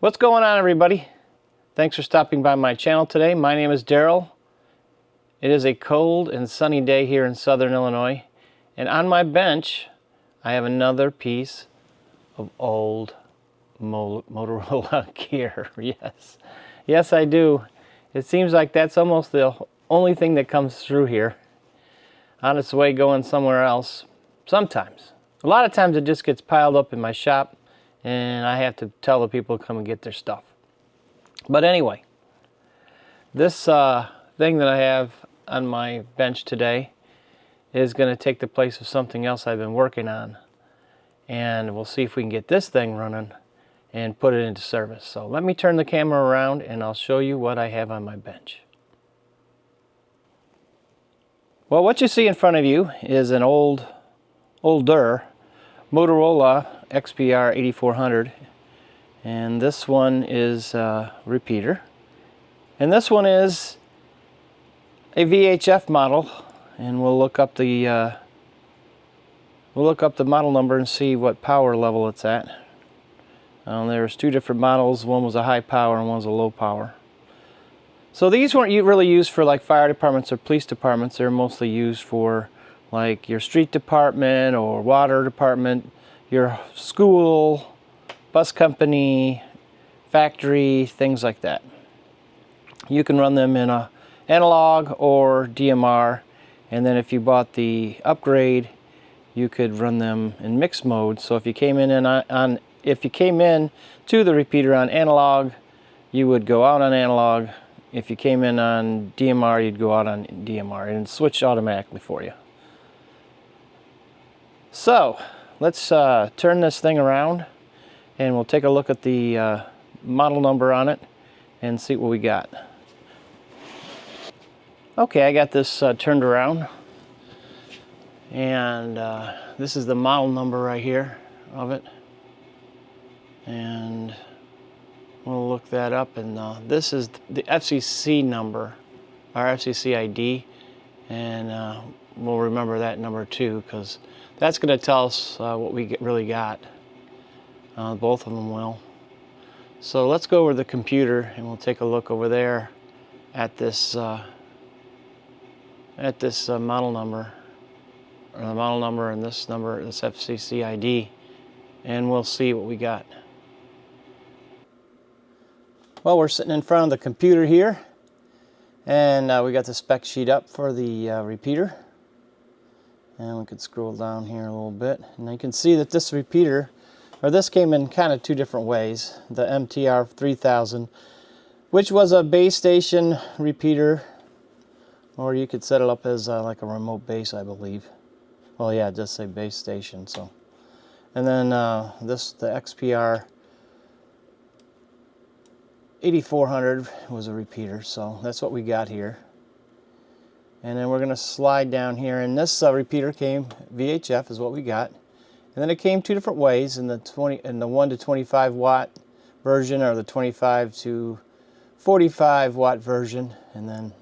What's going on, everybody? Thanks for stopping by my channel today. My name is Daryl. It is a cold and sunny day here in southern Illinois, and on my bench I have another piece of old Motorola gear. Yes I do. It seems like that's almost the only thing that comes through here on its way going somewhere else. Sometimes. A lot of times it just gets piled up in my shop and I have to tell the people to come and get their stuff. But anyway, this thing that I have on my bench today is going to take the place of something else I've been working on. And we'll see if we can get this thing running and put it into service. So let me turn the camera around and I'll show you what I have on my bench. Well, what you see in front of you is an older Motorola XPR 8400, and this one is a repeater, and this one is a VHF model, and we'll look up the model number and see what power level it's at. There's two different models. One was a high power and one was a low power. So these weren't really used for like fire departments or police departments. They're mostly used for like your street department or water department, your school, bus company, factory, things like that. You can run them in a analog or DMR, and then if you bought the upgrade, you could run them in mixed mode. So if you came in to the repeater on analog, you would go out on analog. If you came in on DMR, you'd go out on DMR, and switch automatically for you. So let's turn this thing around and we'll take a look at the model number on it and see what we got. Okay, I got this turned around, and this is the model number right here of it, and we'll look that up, and this is the FCC number, our FCC ID, and we'll remember that number too, because that's going to tell us what we really got. Both of them will. So let's go over to the computer and we'll take a look over there at this model number, or the model number and this number, this FCC ID, and we'll see what we got. Well, we're sitting in front of the computer here, and we got the spec sheet up for the repeater. And we could scroll down here a little bit, and you can see that this repeater, or this came in kind of two different ways. The MTR 3000, which was a base station repeater, or you could set it up as like a remote base, I believe. Well, yeah, just say base station. So, and then the XPR 8400 was a repeater. So that's what we got here. And then we're going to slide down here, and this repeater came VHF is what we got. And then it came two different ways, in the 1 to 25 watt version, or the 25 to 45 watt version. And then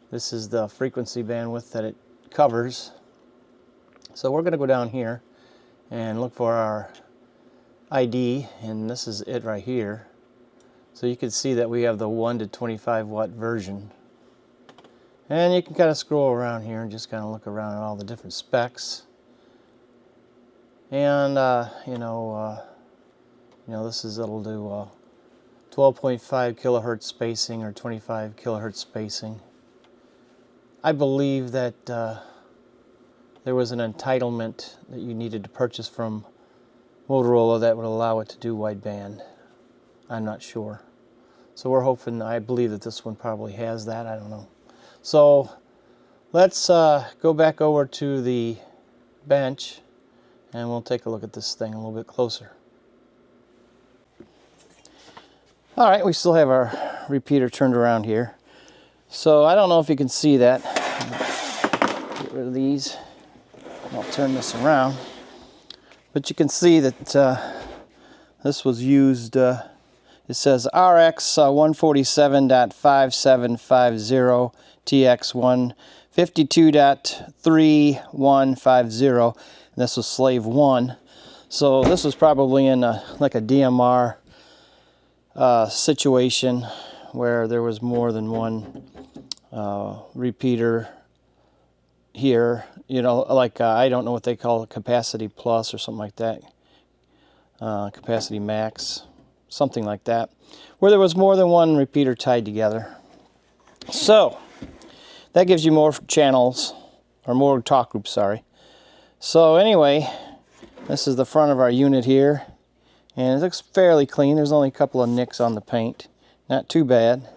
this is the frequency bandwidth that it covers. So we're going to go down here and look for our ID, and this is it right here. So you can see that we have the 1 to 25 watt version. And you can kind of scroll around here and just kind of look around at all the different specs. And this is, it'll do 12.5 kilohertz spacing or 25 kilohertz spacing. I believe that there was an entitlement that you needed to purchase from Motorola that would allow it to do wideband. I'm not sure. So we're hoping, I believe that this one probably has that. I don't know. So let's go back over to the bench and we'll take a look at this thing a little bit closer. All right, we still have our repeater turned around here. So I don't know if you can see that. Get rid of these. I'll turn this around. But you can see that this was used, it says RX 147.5750 TX 152.3150. This was slave 1. So this was probably in like a DMR situation where there was more than one repeater here. You know, like I don't know what they call it, capacity plus or something like that, capacity max, something like that, where there was more than one repeater tied together. So that gives you more channels, or more talk groups, sorry. So anyway, this is the front of our unit here, and it looks fairly clean. There's only a couple of nicks on the paint, not too bad.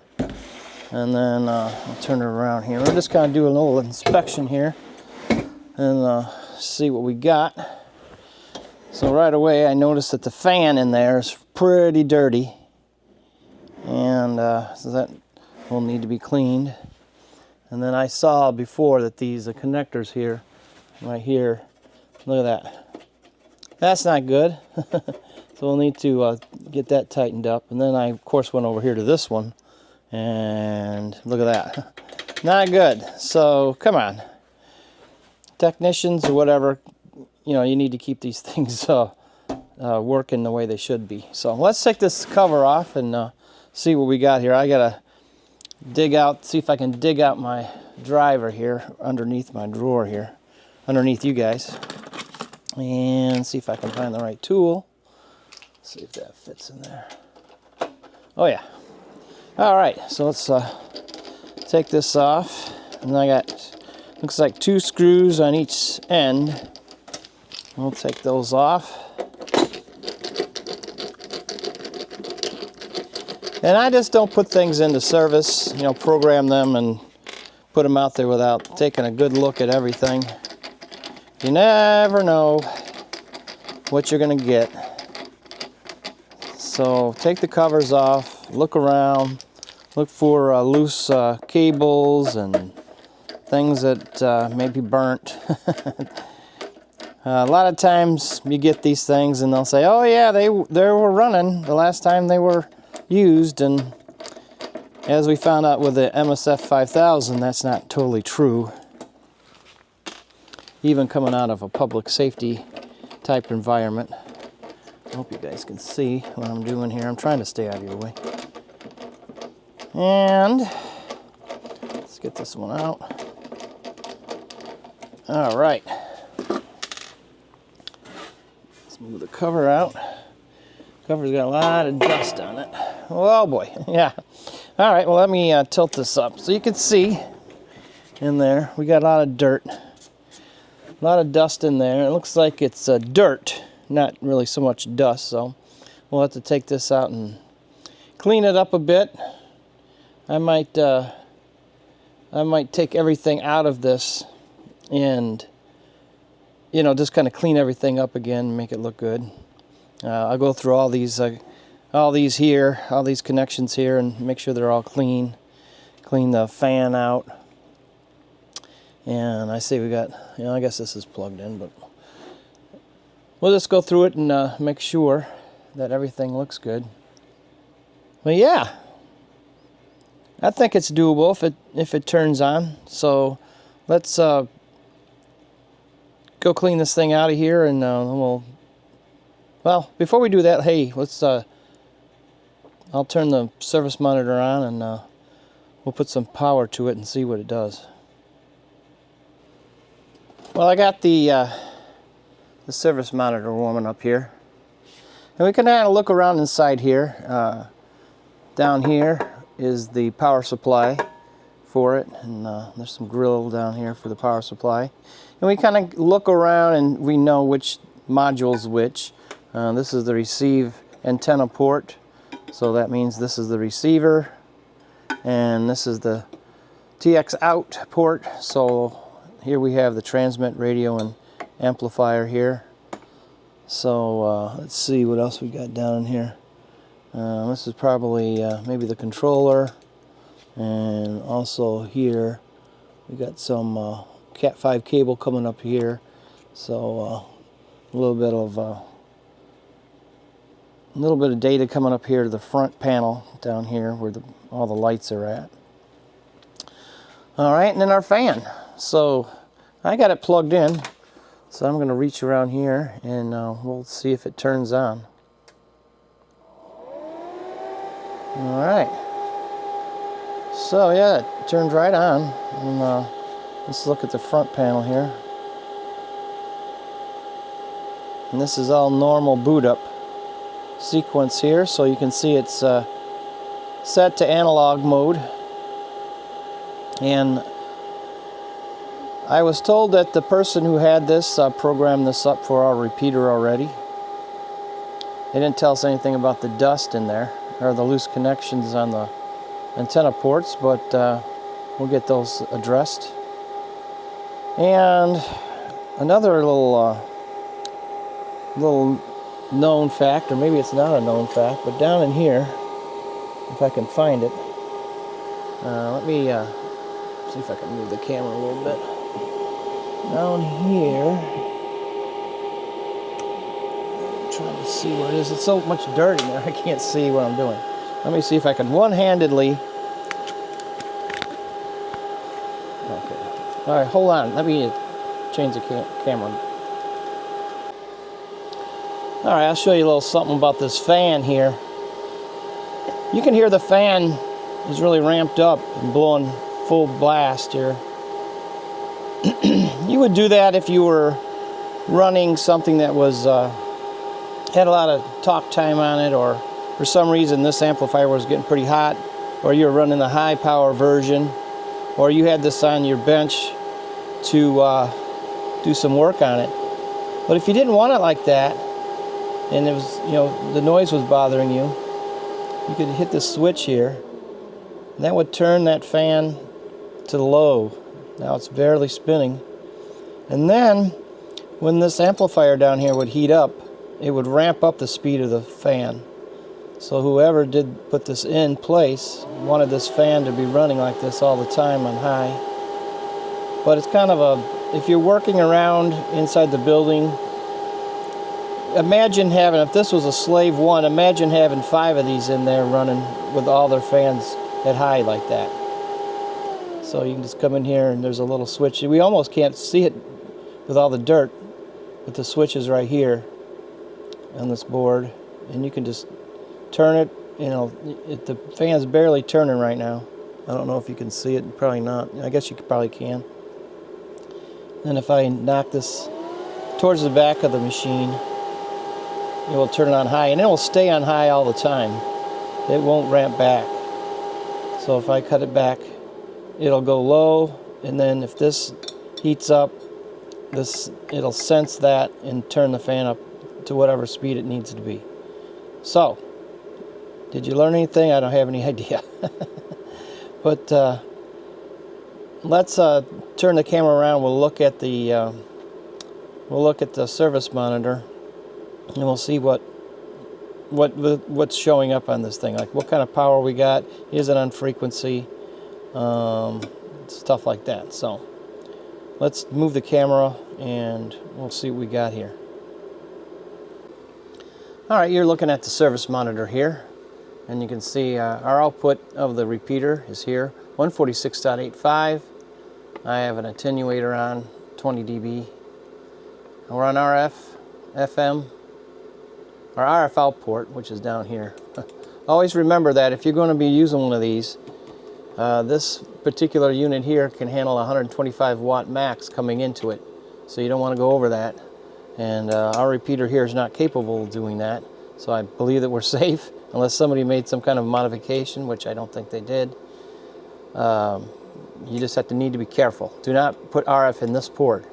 And then I'll turn it around here. We'll just kind of do a little inspection here and see what we got. So right away I noticed that the fan in there is pretty dirty, and so that will need to be cleaned. And then I saw before that these connectors here, right here, look at that. That's not good. So we'll need to get that tightened up. And then I of course went over here to this one, and look at that. Not good. So come on, technicians or whatever, you know, you need to keep these things working the way they should be. So let's take this cover off and see what we got here. I gotta dig out, see if I can dig out my driver here underneath my drawer here, underneath you guys, and see if I can find the right tool. See if that fits in there. Oh yeah. All right, so let's take this off. And I got, looks like 2 screws on each end. We'll take those off. And I just don't put things into service, you know, program them and put them out there without taking a good look at everything. You never know what you're going to get. So take the covers off, look around, look for loose cables and things that may be burnt. A lot of times you get these things and they'll say, oh yeah, they were running the last time they were used, and as we found out with the MSF 5000, that's not totally true. Even coming out of a public safety type environment. I hope you guys can see what I'm doing here. I'm trying to stay out of your way. And let's get this one out. All right. Let's move the cover out. Cover's got a lot of dust on it. Oh boy, yeah. All right, well let me tilt this up so you can see in there. We got a lot of dirt, a lot of dust in there. It looks like it's dirt, not really so much dust. So we'll have to take this out and clean it up a bit. I might take everything out of this and, you know, just kind of clean everything up again, make it look good. I'll go through all these here, all these connections here, and make sure they're all clean. Clean the fan out. And I say we got, you know, I guess this is plugged in, but we'll just go through it and make sure that everything looks good. But yeah, I think it's doable if it turns on. So let's go clean this thing out of here, and well, before we do that, hey, let's I'll turn the service monitor on, and we'll put some power to it and see what it does. Well, I got the service monitor warming up here, and we can kind of look around inside here. Down here is the power supply for it, and there's some grill down here for the power supply. And we kind of look around and we know which module's which. This is the receive antenna port, so that means this is the receiver, and this is the TX out port. So here we have the transmit radio and amplifier here. So let's see what else we got down in here. This is probably maybe the controller, and also here we got some Cat 5 cable coming up here. So a little bit of data coming up here to the front panel down here where all the lights are at. All right, and then our fan. So I got it plugged in, so I'm going to reach around here and we'll see if it turns on. All right. So yeah, it turned right on. And, let's look at the front panel here. And this is all normal boot up sequence here, so you can see it's set to analog mode. And I was told that the person who had this programmed this up for our repeater already. They didn't tell us anything about the dust in there or the loose connections on the antenna ports, but we'll get those addressed. And another little known fact, or maybe it's not a known fact, but down in here, if I can find it, let me see if I can move the camera a little bit. Down here, I'm trying to see where it is. It's so much dirt in there, I can't see what I'm doing. Let me see if I can one-handedly. Okay. All right, hold on. Let me change the camera. All right, I'll show you a little something about this fan here. You can hear the fan is really ramped up and blowing full blast here. You would do that if you were running something that was had a lot of talk time on it, or for some reason this amplifier was getting pretty hot, or you were running the high power version, or you had this on your bench to do some work on it. But if you didn't want it like that, and it was, you know, the noise was bothering you, you could hit the switch here, and that would turn that fan to low. Now it's barely spinning. And then when this amplifier down here would heat up, it would ramp up the speed of the fan. So whoever did put this in place wanted this fan to be running like this all the time on high. But it's kind of a, if you're working around inside the building, imagine having, if this was a slave one, imagine having 5 of these in there running with all their fans at high like that. So you can just come in here and there's a little switch. We almost can't see it with all the dirt, but the switch is right here on this board, and you can just turn it. You know, the fan's barely turning right now. I don't know if you can see it, probably not. I guess you probably can. And if I knock this towards the back of the machine, it will turn it on high, and it will stay on high all the time. It won't ramp back. So if I cut it back, it'll go low, and then if this heats up, it'll sense that and turn the fan up to whatever speed it needs to be. So, did you learn anything? I don't have any idea. But let's turn the camera around. We'll look at the service monitor, and we'll see what's showing up on this thing. Like what kind of power we got. Is it on frequency? Stuff like that. So let's move the camera and we'll see what we got here. Alright, you're looking at the service monitor here, and you can see our output of the repeater is here, 146.85. I have an attenuator on, 20 dB. And we're on RF, FM, our RF out port, which is down here. Always remember that if you're going to be using one of these, this particular unit here can handle 125 watt max coming into it, so you don't want to go over that. And our repeater here is not capable of doing that, so I believe that we're safe, unless somebody made some kind of modification, which I don't think they did. You just have to need to be careful. Do not put RF in this port.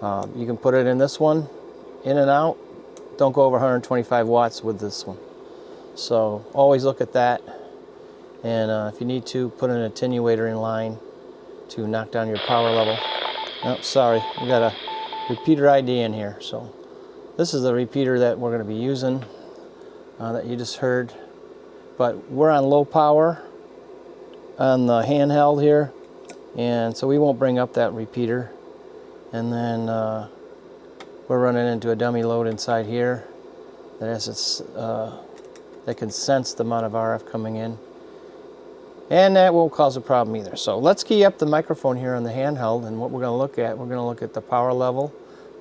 You can put it in this one, in and out. Don't go over 125 watts with this one. So always look at that. And if you need to, put an attenuator in line to knock down your power level. Oh, sorry, we got a repeater ID in here. So this is the repeater that we're going to be using that you just heard. But we're on low power on the handheld here, and so we won't bring up that repeater. And then we're running into a dummy load inside here that has its that can sense the amount of RF coming in, and that won't cause a problem either. So let's key up the microphone here on the handheld, and what we're going to look at, we're going to look at the power level.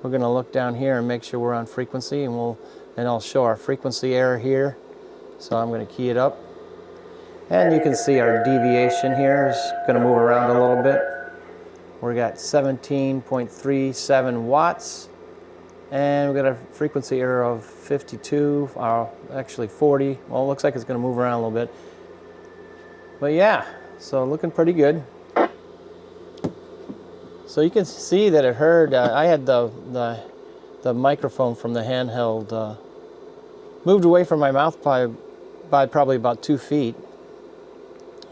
We're going to look down here and make sure we're on frequency, and I'll show our frequency error here. So I'm going to key it up, And you can see our deviation here is going to move around a little bit. We got 17.37 watts, and we've got a frequency error of 52, actually 40. Well, it looks like it's going to move around a little bit. But yeah, so looking pretty good. So you can see that it heard, I had the microphone from the handheld moved away from my mouth by probably about 2 feet,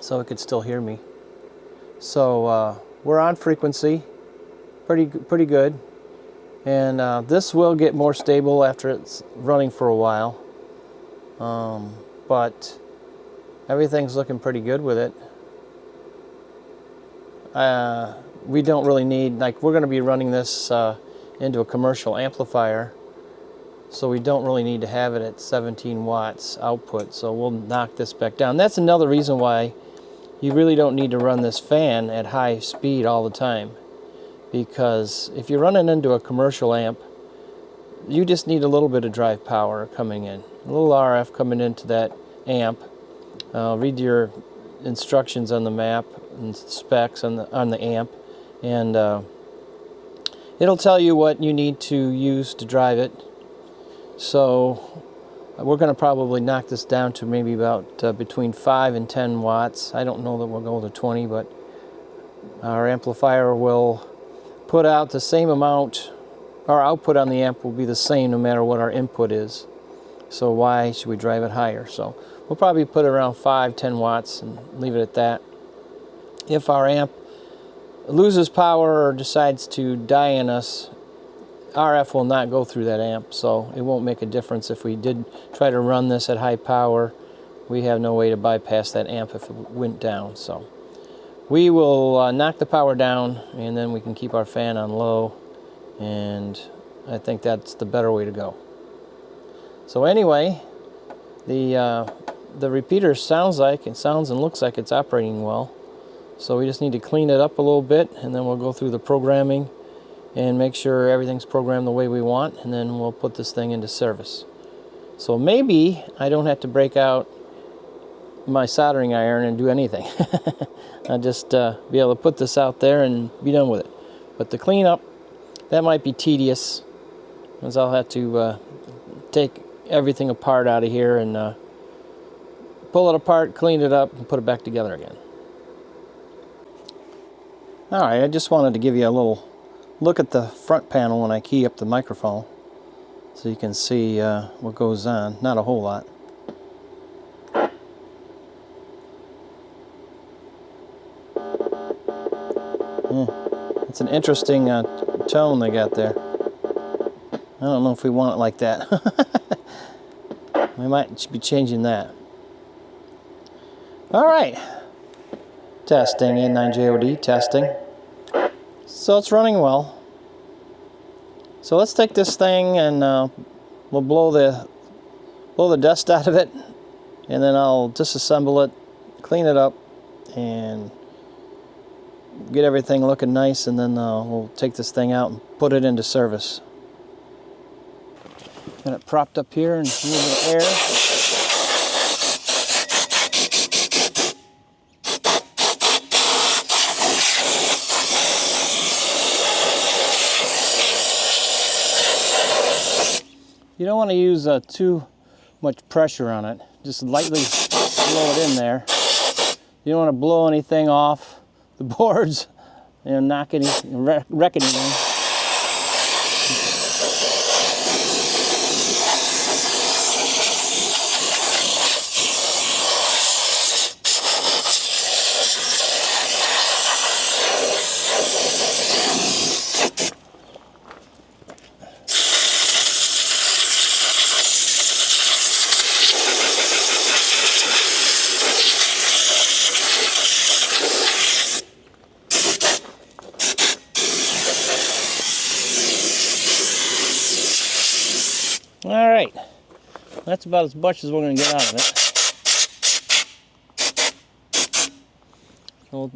so it could still hear me. So we're on frequency, pretty good, and this will get more stable after it's running for a while, but everything's looking pretty good with it. We don't really need, like, we're going to be running this into a commercial amplifier, so we don't really need to have it at 17 watts output, so we'll knock this back down. That's another reason why you really don't need to run this fan at high speed all the time, because if you're running into a commercial amp, you just need a little bit of drive power coming in, a little RF coming into that amp. Read your instructions on the map and specs on the amp, and it'll tell you what you need to use to drive it. So we're going to probably knock this down to maybe about between 5 and 10 watts. I don't know that we'll go to 20, but our amplifier will put out the same amount. Our output on the amp will be the same no matter what our input is. So why should we drive it higher? So we'll probably put it around 5-10 watts and leave it at that. If our amp loses power or decides to die in us, RF will not go through that amp, so it won't make a difference. If we did try to run this at high power, we have no way to bypass that amp if it went down. So we will knock the power down, and then we can keep our fan on low, and I think that's the better way to go. So anyway, the repeater sounds and looks like it's operating well. So we just need to clean it up a little bit, and then we'll go through the programming and make sure everything's programmed the way we want, and then we'll put this thing into service. So maybe I don't have to break out my soldering iron and do anything. I'll just be able to put this out there and be done with it. But the cleanup, that might be tedious, because I'll have to take everything apart out of here and pull it apart, clean it up, and put it back together again. Alright, I just wanted to give you a little look at the front panel when I key up the microphone, so you can see what goes on. Not a whole lot. It's an interesting tone they got there. I don't know if we want it like that. We might be changing that. Alright. Testing, N9JOD, testing. So it's running well. So let's take this thing and we'll blow the dust out of it, and then I'll disassemble it, clean it up, and get everything looking nice, and then we'll take this thing out and put it into service. Got it propped up here and moving air. You don't want to use too much pressure on it. Just lightly blow it in there. You don't want to blow anything off the boards and knock anything, wreck anything. All right, that's about as much as we're going to get out of it. So we'll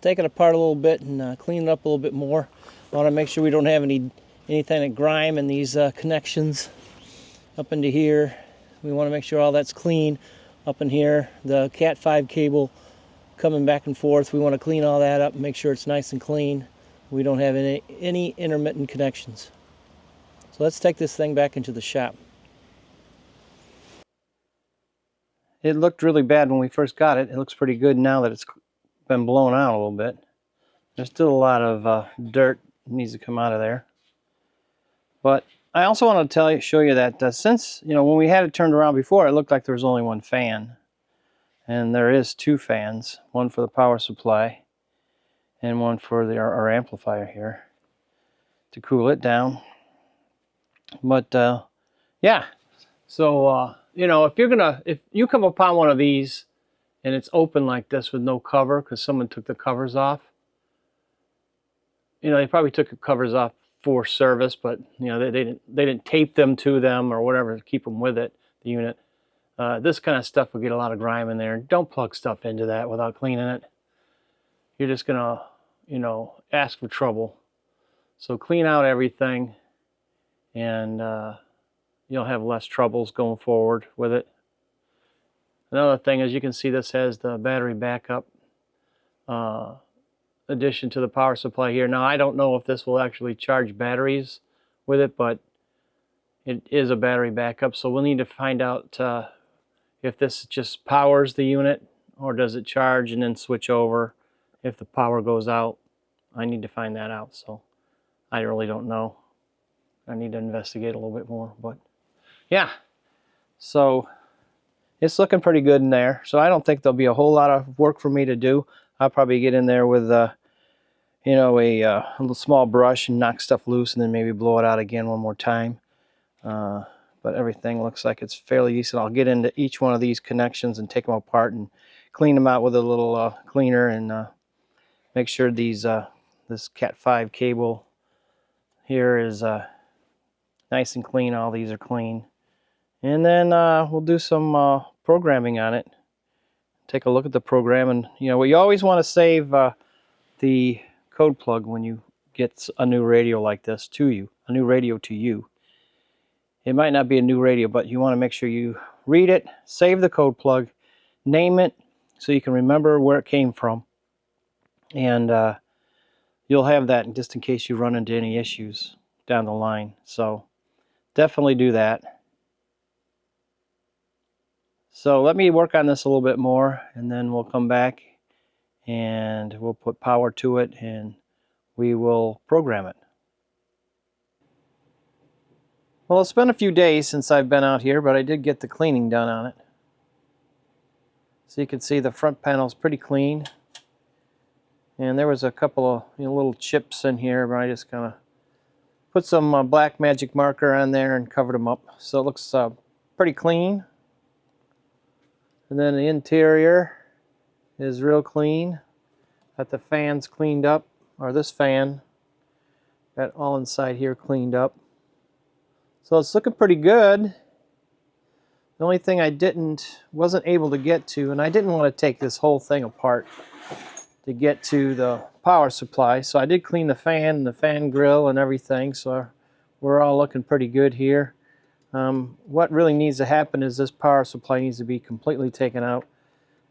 take it apart a little bit and clean it up a little bit more. I want to make sure we don't have anything of grime in these connections up into here. We want to make sure all that's clean. up in here, the Cat 5 cable coming back and forth. We want to clean all that up and make sure it's nice and clean. We don't have any intermittent connections. So let's take this thing back into the shop. It looked really bad when we first got it. It looks pretty good now that it's been blown out a little bit. There's still a lot of dirt that needs to come out of there. But I also want to show you that since, when we had it turned around before, it looked like there was only one fan. And there is two fans, one for the power supply and one for our amplifier here to cool it down. But yeah, so if you come upon one of these and it's open like this with no cover because someone took the covers off, they probably took the covers off for service, but they didn't tape them to them or whatever to keep them with it, the unit. This kind of stuff will get a lot of grime in there. Don't plug stuff into that without cleaning it. You're just gonna ask for trouble. So clean out everything, and you'll have less troubles going forward with it. Another thing is, you can see this has the battery backup addition to the power supply here. Now I don't know if this will actually charge batteries with it, but it is a battery backup, so we'll need to find out if this just powers the unit or does it charge and then switch over if the power goes out. I need to find that out, so I really don't know. I need to investigate a little bit more, but yeah, so it's looking pretty good in there. So I don't think there'll be a whole lot of work for me to do. I'll probably get in there with a little small brush and knock stuff loose and then maybe blow it out again one more time. But everything looks like it's fairly decent. I'll get into each one of these connections and take them apart and clean them out with a little cleaner and make sure this Cat 5 cable here is nice and clean. All these are clean. And then we'll do some programming on it. Take a look at the program, and we always want to save the code plug when you get a new radio like this to you, a new radio to you. It might not be a new radio, but you want to make sure you read it, save the code plug, name it so you can remember where it came from, and you'll have that just in case you run into any issues down the line. So definitely do that. So let me work on this a little bit more, and then we'll come back and we'll put power to it and we will program it. Well, it's been a few days since I've been out here, but I did get the cleaning done on it. So you can see the front panel's pretty clean. And there was a couple of little chips in here, but I just kind of put some black magic marker on there and covered them up. So it looks pretty clean. And then the interior is real clean. Got the fans cleaned up, or this fan. Got all inside here cleaned up. So it's looking pretty good. The only thing I wasn't able to get to, and I didn't want to take this whole thing apart to get to the power supply. So I did clean the fan and the fan grill and everything. So we're all looking pretty good here. What really needs to happen is this power supply needs to be completely taken out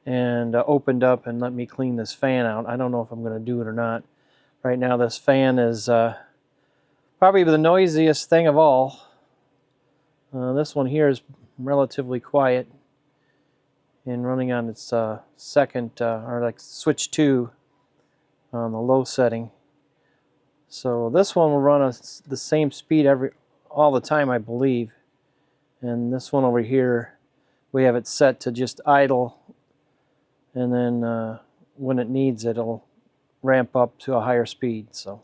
and opened up and let me clean this fan out. I don't know if I'm going to do it or not. Right now this fan is probably the noisiest thing of all. This one here is relatively quiet and running on its second, or like switch 2 on the low setting. So this one will run the same speed all the time, I believe. And this one over here, we have it set to just idle, and then when it needs it, it'll ramp up to a higher speed. So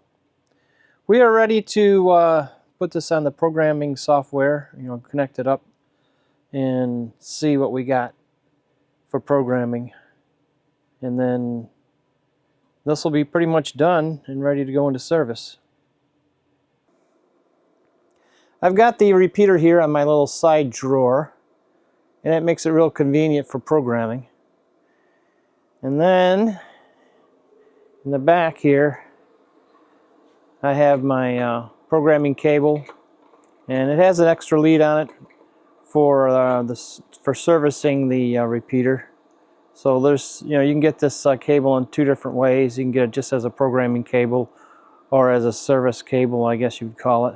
we are ready to put this on the programming software, connect it up and see what we got for programming. And then this will be pretty much done and ready to go into service. I've got the repeater here on my little side drawer, and it makes it real convenient for programming. And then in the back here I have my programming cable, and it has an extra lead on it for for servicing the repeater. So there's, you can get this cable in two different ways. You can get it just as a programming cable or as a service cable, I guess you'd call it.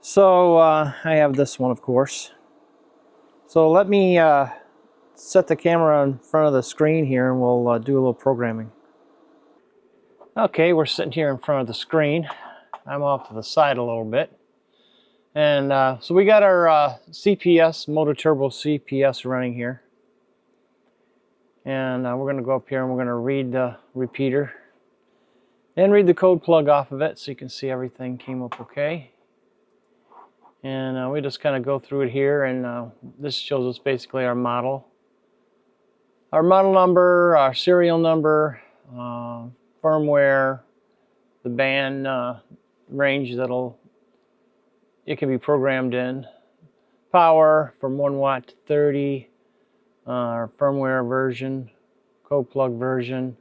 So I have this one, of course. So let me set the camera in front of the screen here and we'll do a little programming. Okay, we're sitting here in front of the screen. I'm off to the side a little bit. And so we got our CPS, motor turbo CPS running here. And we're going to go up here and we're going to read the repeater and read the code plug off of it so you can see everything came up okay. And we just kind of go through it here, and this shows us basically our model number, our serial number, firmware, the band range it can be programmed in, power from 1 watt to 30, our firmware version, code plug version,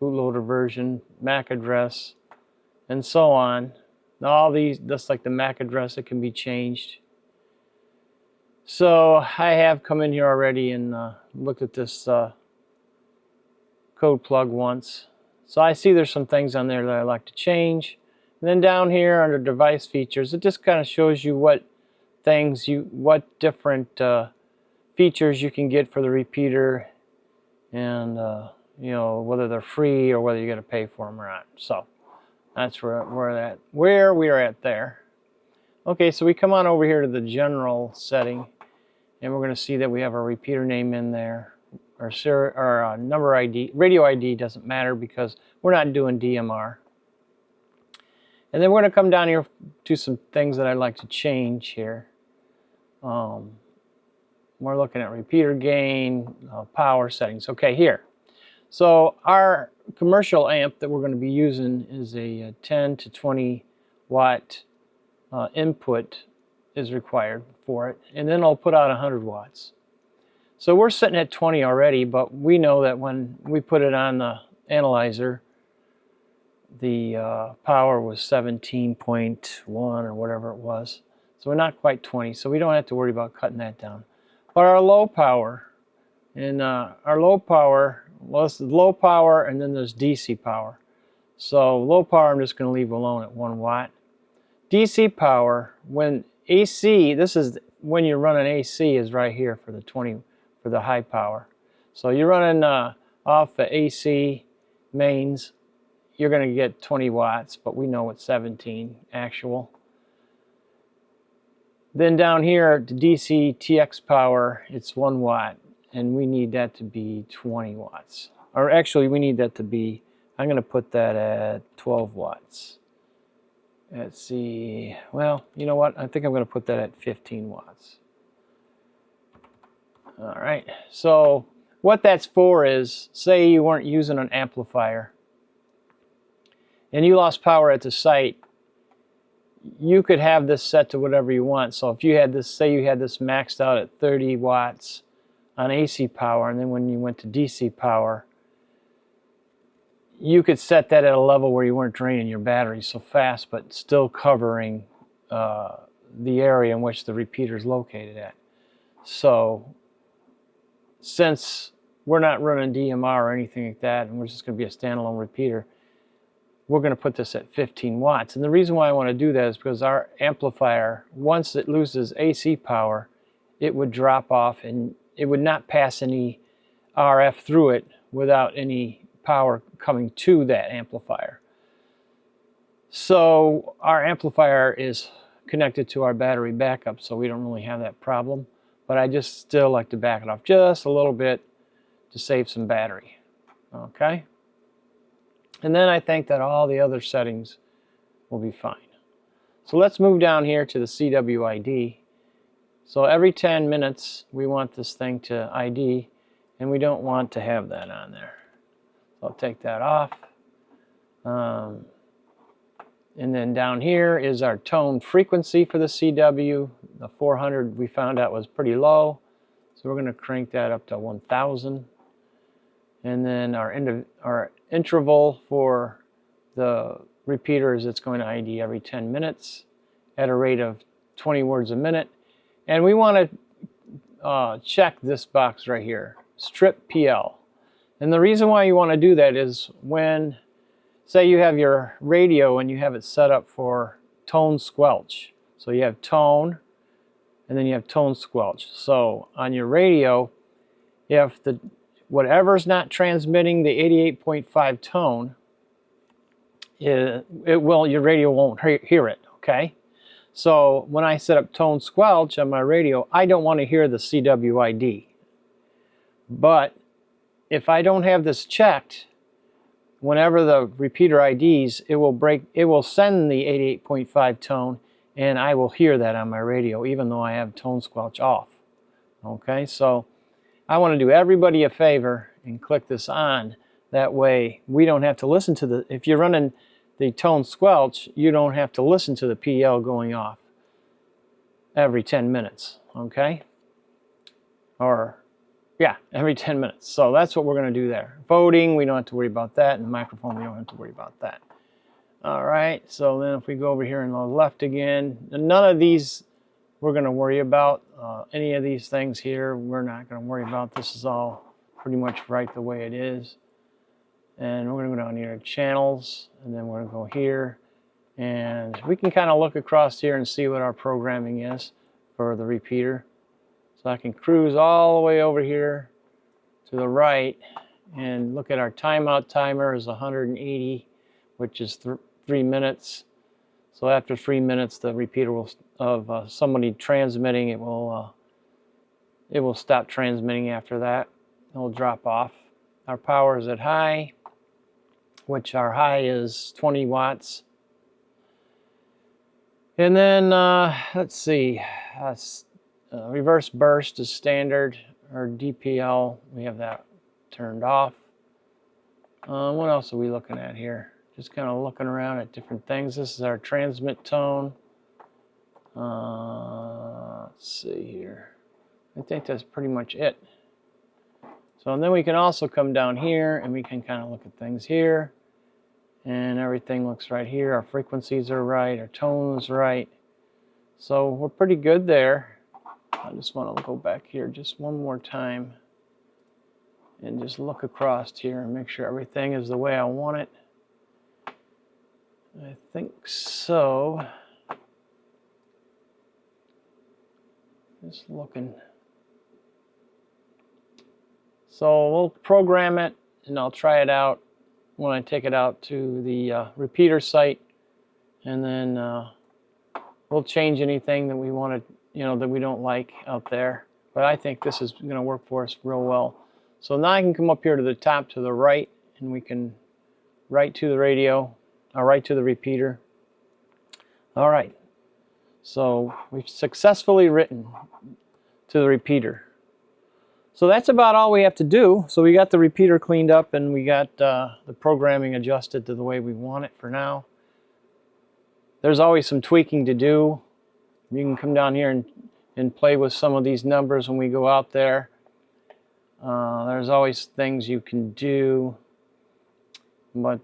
bootloader version, MAC address, and so on. All these, just like the MAC address, it can be changed. So I have come in here already and looked at this code plug once. So I see there's some things on there that I like to change. And then down here under device features, it just kind of shows you what different features you can get for the repeater, and whether they're free or whether you got to pay for them or not. So that's where we are at there. Okay, so we come on over here to the general setting, and we're going to see that we have our repeater name in there. Our number ID, radio ID doesn't matter because we're not doing DMR. And then we're going to come down here to some things that I'd like to change here. We're looking at repeater gain, power settings. Okay, here. So our commercial amp that we're going to be using is a 10 to 20 watt input is required for it, and then I'll put out 100 watts. So we're sitting at 20 already, but we know that when we put it on the analyzer, the power was 17.1 or whatever it was. So we're not quite 20, so we don't have to worry about cutting that down. But our low power, well, this is low power, and then there's DC power. So low power I'm just going to leave alone at 1 watt. DC power, when AC, this is when you're running AC, is right here for the 20 for the high power. So you're running off the AC mains, you're going to get 20 watts, but we know it's 17 actual. Then down here, the DC TX power, it's 1 watt, and we need that to be 20 watts. Or actually, we need that to be, I'm going to put that at 12 watts. Let's see, well, you know what? I think I'm going to put that at 15 watts. All right, so what that's for is, say you weren't using an amplifier and you lost power at the site, you could have this set to whatever you want. So if you had this, say you had this maxed out at 30 watts on AC power, and then when you went to DC power, you could set that at a level where you weren't draining your battery so fast, but still covering the area in which the repeater is located at. So since we're not running DMR or anything like that, and we're just going to be a standalone repeater, we're going to put this at 15 watts. And the reason why I want to do that is because our amplifier, once it loses AC power, it would drop off and it would not pass any RF through it without any power coming to that amplifier. So our amplifier is connected to our battery backup, so we don't really have that problem. But I just still like to back it off just a little bit to save some battery. Okay? And then I think that all the other settings will be fine. So let's move down here to the CWID. So every 10 minutes we want this thing to ID, and we don't want to have that on there. So I'll take that off. And then down here is our tone frequency for the CW. The 400 we found out was pretty low, so we're going to crank that up to 1000. And then our interval for the repeater is it's going to ID every 10 minutes at a rate of 20 words a minute. And we want to check this box right here, strip PL. And the reason why you want to do that is when, say you have your radio and you have it set up for tone squelch. So you have tone, and then you have tone squelch. So on your radio, if whatever's not transmitting the 88.5 tone, your radio won't hear it, okay? So when I set up tone squelch on my radio, I don't want to hear the CWID. But if I don't have this checked, whenever the repeater IDs, it will send the 88.5 tone, and I will hear that on my radio, even though I have tone squelch off. Okay, so I want to do everybody a favor and click this on. That way we don't have to listen to if you're running the tone squelch, you don't have to listen to the PL going off every 10 minutes, okay? Or, yeah, every 10 minutes. So that's what we're going to do there. Voting, we don't have to worry about that. And the microphone, we don't have to worry about that. All right, so then if we go over here on the left again, none of these we're going to worry about. Any of these things here, we're not going to worry about. This is all pretty much right the way it is. And we're going to go down here to channels, and then we're going to go here. And we can kind of look across here and see what our programming is for the repeater. So I can cruise all the way over here to the right and look at our timeout timer is 180, which is 3 minutes. So after 3 minutes, the repeater will, of somebody transmitting, it will stop transmitting after that. It will drop off. Our power is at high, which our high is 20 watts. And then, let's see, reverse burst is standard, or DPL, we have that turned off. What else are we looking at here? Just kind of looking around at different things. This is our transmit tone. Let's see here. I think that's pretty much it. So and then we can also come down here and we can kind of look at things here. And everything looks right here. Our frequencies are right. Our tone is right. So we're pretty good there. I just want to go back here just one more time and just look across here and make sure everything is the way I want it. I think so. Just looking. So we'll program it and I'll try it out when I take it out to the repeater site, and then we'll change anything that we want to, that we don't like out there. But I think this is going to work for us real well. So now I can come up here to the top to the right, and we can write to the radio, or write to the repeater. All right. So we've successfully written to the repeater. So that's about all we have to do. So we got the repeater cleaned up and we got the programming adjusted to the way we want it for now. There's always some tweaking to do. You can come down here and play with some of these numbers when we go out there. There's always things you can do. But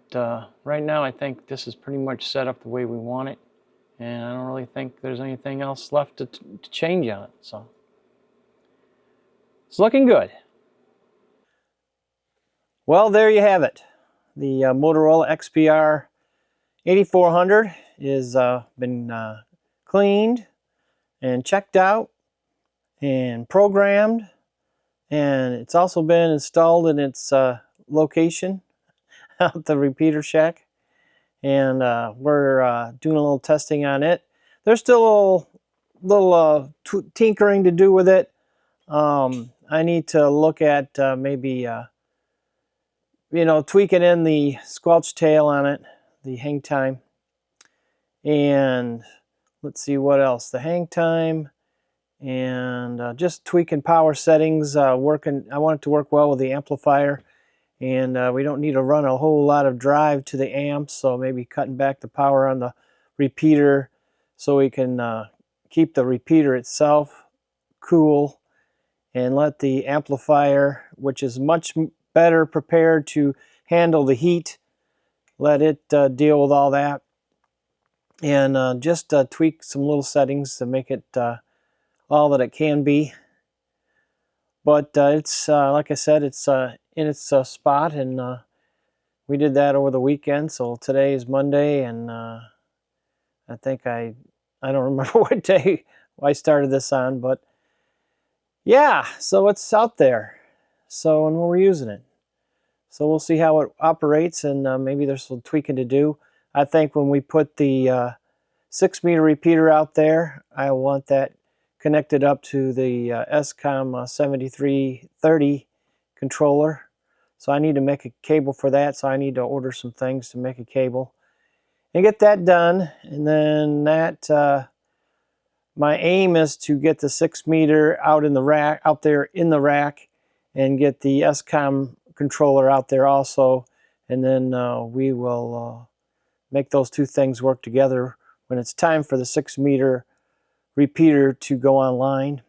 right now I think this is pretty much set up the way we want it. And I don't really think there's anything else left to change on it. So it's looking good. Well, there you have it. The Motorola XPR 8400 is been cleaned and checked out and programmed, and it's also been installed in its location out the repeater shack, and we're doing a little testing on it. There's still a little tinkering to do with it. I need to look at maybe tweaking in the squelch tail on it, the hang time, and let's see what else, the hang time, and just tweaking power settings. I want it to work well with the amplifier, and we don't need to run a whole lot of drive to the amps, so maybe cutting back the power on the repeater so we can keep the repeater itself cool and let the amplifier, which is much better prepared to handle the heat, let it deal with all that, and just tweak some little settings to make it all that it can be. But it's like I said, it's in its spot, and we did that over the weekend. So today is Monday, and I think I don't remember what day I started this on, but yeah, so it's out there. So, and we're using it. So we'll see how it operates, and maybe there's some tweaking to do. I think when we put the 6-meter repeater out there, I want that connected up to the SCOM 7330 controller. So I need to make a cable for that, so I need to order some things to make a cable and get that done. And then that my aim is to get the 6-meter out in the rack, out there in the rack, and get the SCOM controller out there also. And then we will make those two things work together when it's time for the 6-meter repeater to go online.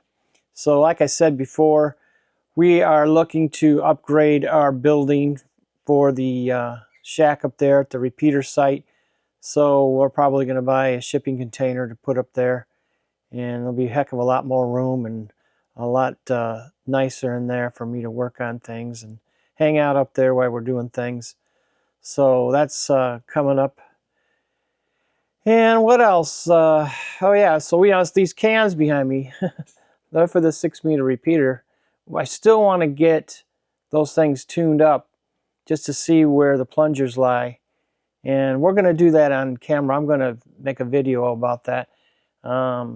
So like I said before, we are looking to upgrade our building for the shack up there at the repeater site. So we're probably going to buy a shipping container to put up there, and there'll be a heck of a lot more room and a lot nicer in there for me to work on things and hang out up there while we're doing things. So that's coming up. And what else? Oh yeah, so we have these cans behind me. They're for the 6-meter repeater. I still want to get those things tuned up just to see where the plungers lie. And we're going to do that on camera. I'm going to make a video about that. I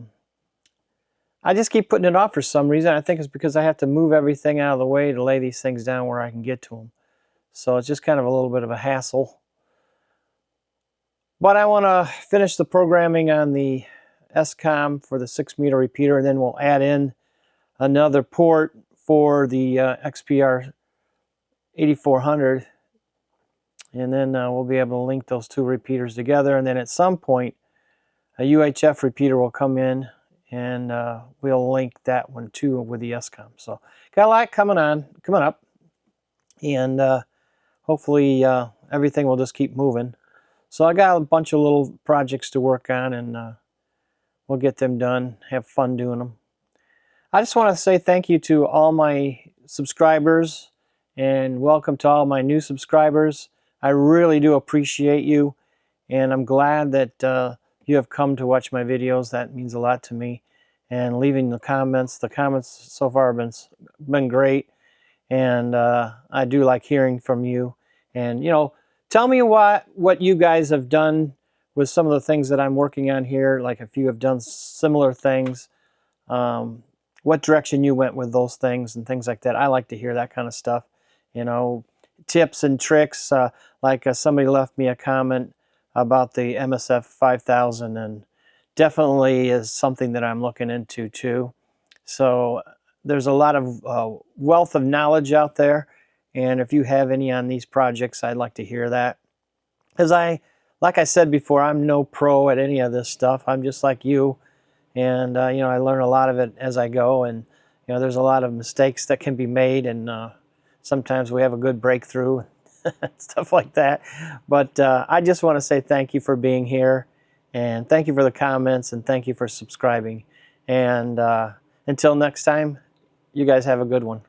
just keep putting it off for some reason. I think it's because I have to move everything out of the way to lay these things down where I can get to them. So it's just kind of a little bit of a hassle. But I want to finish the programming on the SCOM for the 6-meter repeater, and then we'll add in another port for the XPR 8400. And then we'll be able to link those two repeaters together. And then at some point, a UHF repeater will come in, and we'll link that one too with the SCOM. So got a lot coming up, and hopefully everything will just keep moving. So I got a bunch of little projects to work on, and we'll get them done, have fun doing them. I just want to say thank you to all my subscribers, and welcome to all my new subscribers. I really do appreciate you, and I'm glad that you have come to watch my videos. That means a lot to me. And leaving the comments so far have been great, and I do like hearing from you. And you know, tell me what you guys have done with some of the things that I'm working on here, like if you have done similar things, what direction you went with those things and things like that. I like to hear that kind of stuff, you know, tips and tricks. Like somebody left me a comment about the MSF 5000, and definitely is something that I'm looking into too. So there's a lot of wealth of knowledge out there, and if you have any on these projects, I'd like to hear that. Because like I said before, I'm no pro at any of this stuff. I'm just like you, and you know, I learn a lot of it as I go, and you know, there's a lot of mistakes that can be made, and sometimes we have a good breakthrough, stuff like that. But I just want to say thank you for being here, and thank you for the comments, and thank you for subscribing. And until next time, you guys have a good one.